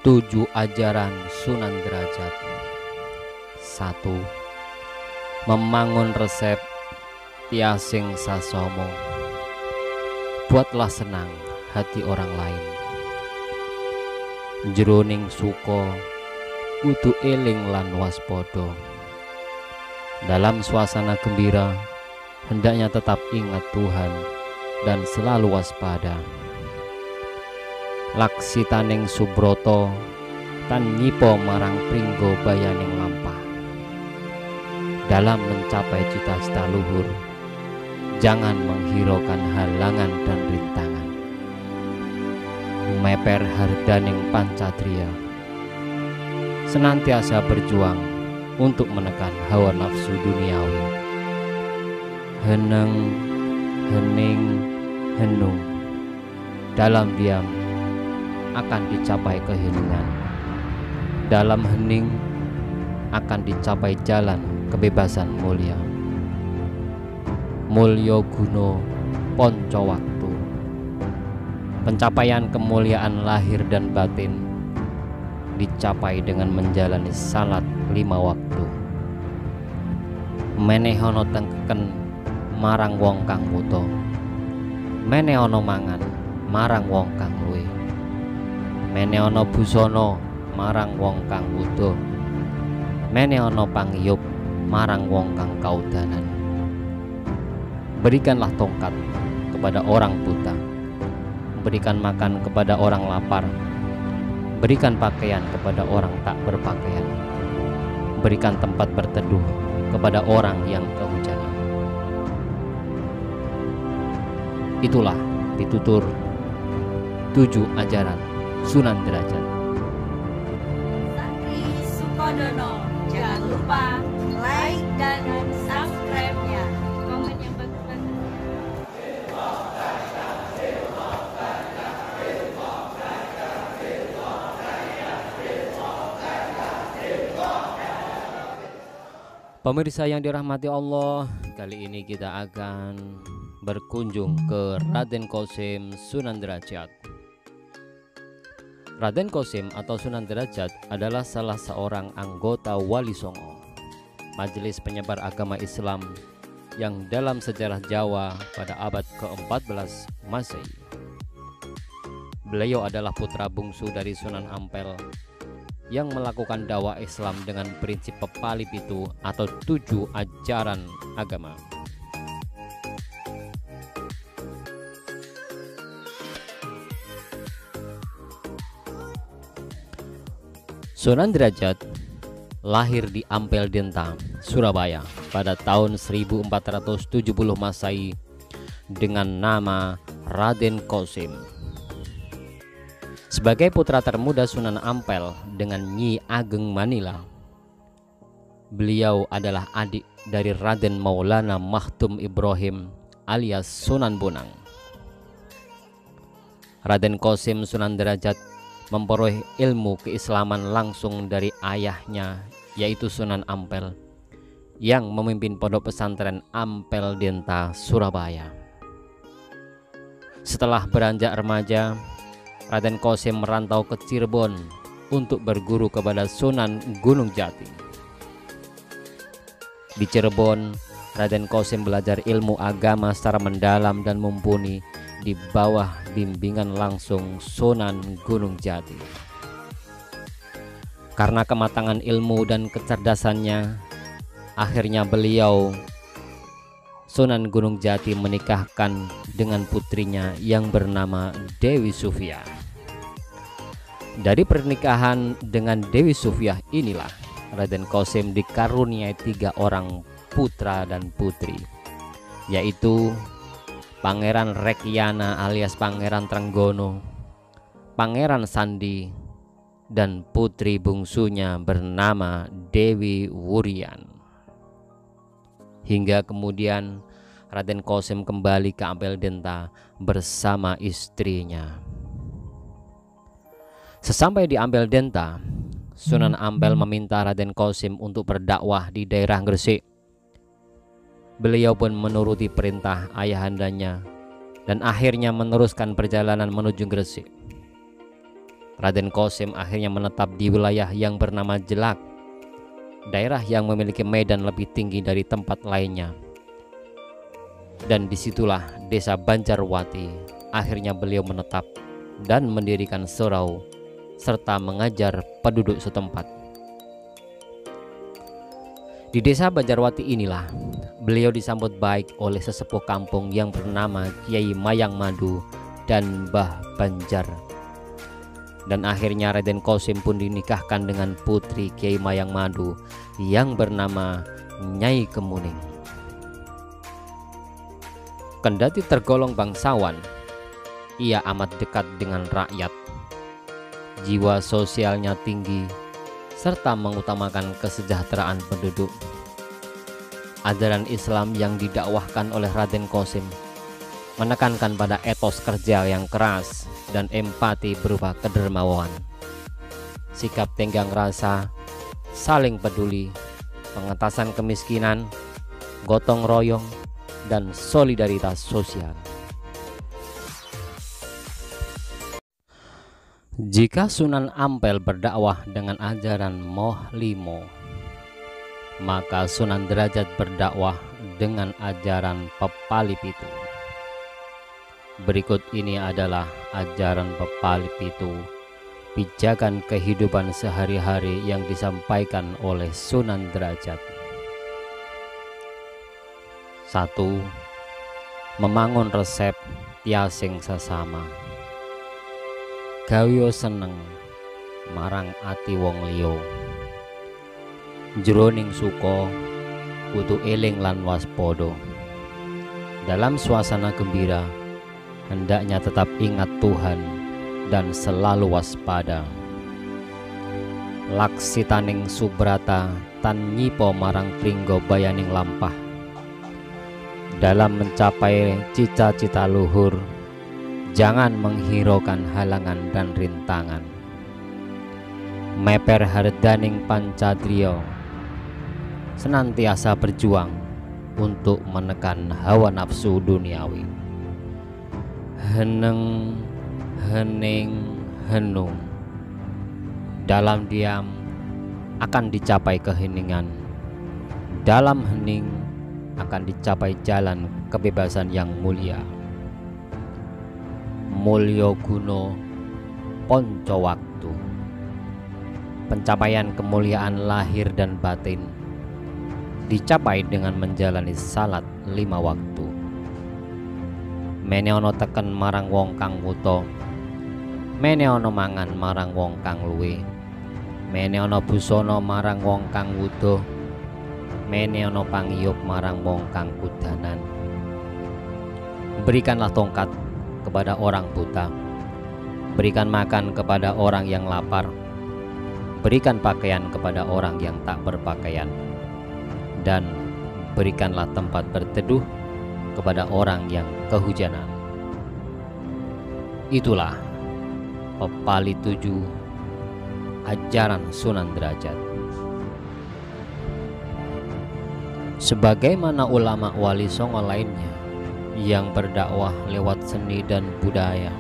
7 ajaran Sunan Derajat. 1. Memangun resep tiasing sasomo. Buatlah senang hati orang lain. Jroning suko kudu eling lan waspada. Dalam suasana gembira hendaknya tetap ingat Tuhan dan selalu waspada. Laksitaning Subroto tan nyipo marang pringgo bayaning lampah. Dalam mencapai cita-cita luhur, jangan menghiraukan halangan dan rintangan. Meper hardaning pancatria, senantiasa berjuang untuk menekan hawa nafsu duniawi. Heneng, hening, henung, dalam diam akan dicapai keheningan. Dalam hening akan dicapai jalan kebebasan mulia. Mulya guna ponco waktu. Pencapaian kemuliaan lahir dan batin dicapai dengan menjalani salat 5 waktu. Menehono tengkeken marang wong kang wuta. Menehono mangan marang wong kang luwih. Menehono busana marang wong kang wuda. Menehono pangiyup marang wong kang kaudanan. Berikanlah tongkat kepada orang buta. Berikan makan kepada orang lapar. Berikan pakaian kepada orang tak berpakaian. Berikan tempat berteduh kepada orang yang kehujanan. Itulah pitutur 7 ajaran Sunan Derajat. Santri Sukodono, jangan lupa like dan subscribe-nya. Komen yang bagus-bagus. Pemirsa yang dirahmati Allah, kali ini kita akan berkunjung ke Raden Kosim Sunan Derajat. Raden Kosim atau Sunan Derajat adalah salah seorang anggota Wali Songo, majelis penyebar agama Islam yang dalam sejarah Jawa pada abad ke-14 Masehi. Beliau adalah putra bungsu dari Sunan Ampel yang melakukan dakwah Islam dengan prinsip pepali pitu atau 7 ajaran agama. Sunan Derajat lahir di Ampel Denta, Surabaya pada tahun 1470 Masehi dengan nama Raden Kosim. Sebagai putra termuda Sunan Ampel dengan Nyi Ageng Manila, beliau adalah adik dari Raden Maulana Makhtum Ibrahim alias Sunan Bonang. Raden Kosim Sunan Derajat memperoleh ilmu keislaman langsung dari ayahnya, yaitu Sunan Ampel yang memimpin pondok pesantren Ampel Denta, Surabaya. Setelah beranjak remaja, Raden Kosim merantau ke Cirebon untuk berguru kepada Sunan Gunung Jati. Di Cirebon, Raden Kosim belajar ilmu agama secara mendalam dan mumpuni di bawah bimbingan langsung Sunan Gunung Jati. Karena kematangan ilmu dan kecerdasannya, akhirnya beliau Sunan Gunung Jati menikahkan dengan putrinya yang bernama Dewi Sufyah. Dari pernikahan dengan Dewi Sufyah inilah Raden Kosim dikaruniai 3 orang putra dan putri, yaitu Pangeran Rekyana alias Pangeran Trenggono, Pangeran Sandi, dan putri bungsunya bernama Dewi Wurian. Hingga kemudian Raden Kosim kembali ke Ampel Denta bersama istrinya. Sesampai di Ampel Denta, Sunan Ampel meminta Raden Kosim untuk berdakwah di daerah Gresik. Beliau pun menuruti perintah ayahandanya dan akhirnya meneruskan perjalanan menuju Gresik. Raden Kosim akhirnya menetap di wilayah yang bernama Jelak, daerah yang memiliki medan lebih tinggi dari tempat lainnya. Dan disitulah desa Banjarwati akhirnya beliau menetap dan mendirikan surau serta mengajar penduduk setempat. Di desa Banjarwati inilah beliau disambut baik oleh sesepuh kampung yang bernama Kiai Mayang Madu dan Mbah Banjar. Dan akhirnya Raden Kosim pun dinikahkan dengan putri Kiai Mayang Madu yang bernama Nyai Kemuning. Kendati tergolong bangsawan, ia amat dekat dengan rakyat. Jiwa sosialnya tinggi serta mengutamakan kesejahteraan penduduk. Ajaran Islam yang didakwahkan oleh Raden Kosim menekankan pada etos kerja yang keras dan empati berupa kedermawan, sikap tenggang rasa, saling peduli, pengentasan kemiskinan, gotong royong, dan solidaritas sosial. Jika Sunan Ampel berdakwah dengan ajaran Moh Limo, maka Sunan Derajat berdakwah dengan ajaran Pepali Pitu. Berikut ini adalah ajaran Pepali Pitu, pijakan kehidupan sehari-hari yang disampaikan oleh Sunan Derajat. 1. Memangun resep tiasing sesama. Gawiyo seneng marang ati wong liya. Jroning suka kudu eling lan waspada. Dalam suasana gembira hendaknya tetap ingat Tuhan dan selalu waspada. Laksitaning subrata tan nyipo marang pringgo bayaning lampah. Dalam mencapai cita-cita luhur, jangan menghiraukan halangan dan rintangan. Meper hardaning pancadriya, senantiasa berjuang untuk menekan hawa nafsu duniawi. Heneng, hening, henung. Dalam diam akan dicapai keheningan. Dalam hening akan dicapai jalan kebebasan yang mulia. Mulya guna ponco waktu. Pencapaian kemuliaan lahir dan batin dicapai dengan menjalani salat 5 waktu. Mene ana teken marang wong kang wuta, mene ana mangan marang wong kang luwe, mene ana busana marang wong kang wuda, mene ana pangiyup marang wong kang kudanan. Berikanlah tongkat kepada orang buta, berikan makan kepada orang yang lapar, berikan pakaian kepada orang yang tak berpakaian, dan berikanlah tempat berteduh kepada orang yang kehujanan. Itulah Pepali 7, ajaran Sunan Derajat. Sebagaimana ulama wali songo lainnya yang berdakwah lewat seni dan budaya,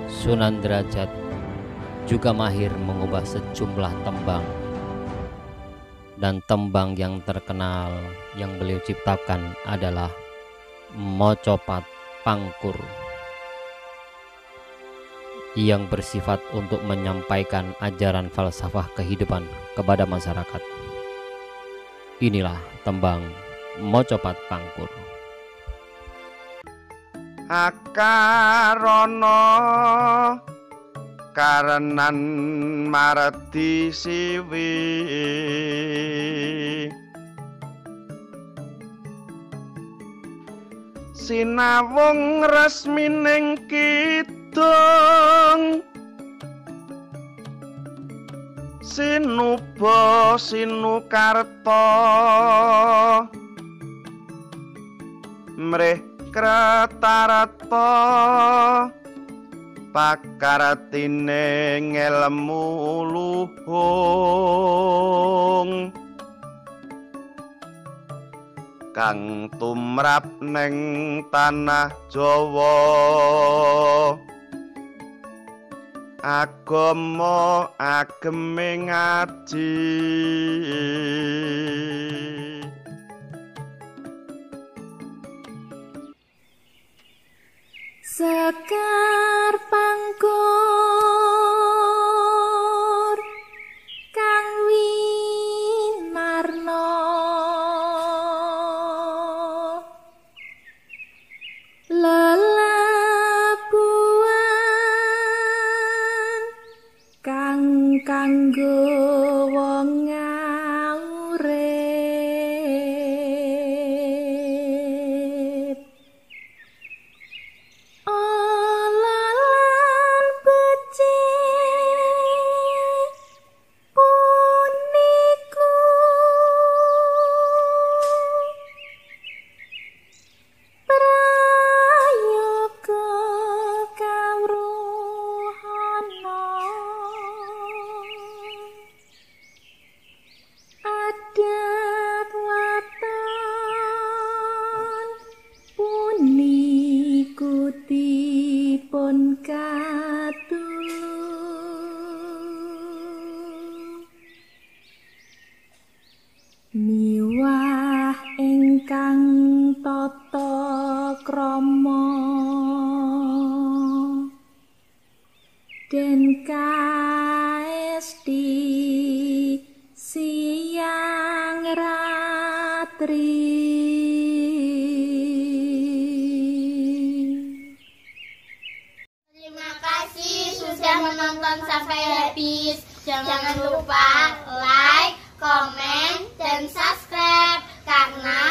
Sunan Derajat juga mahir mengubah sejumlah tembang. Dan tembang yang terkenal yang beliau ciptakan adalah Mocopat Pangkur, yang bersifat untuk menyampaikan ajaran falsafah kehidupan kepada masyarakat. Inilah tembang Mocopat Pangkur. Akarono karenan maredi siwi, sinawung resmining kidung, sinuba sinukarta, mrih kratarata, pakartine ngelmu luhung, kang tumrap neng tanah Jawa. agama ageme ngaji. Sekar pangkur kang winarno lelabuhan kang kanggo wong urip olalan becik puniku prayoga kawruhana adat waton puniku dipun katulung miwah ingkang tata krama den kaesti siang ratri. Terima kasih sudah menonton sampai habis. Jangan lupa like, komen, dan subscribe karena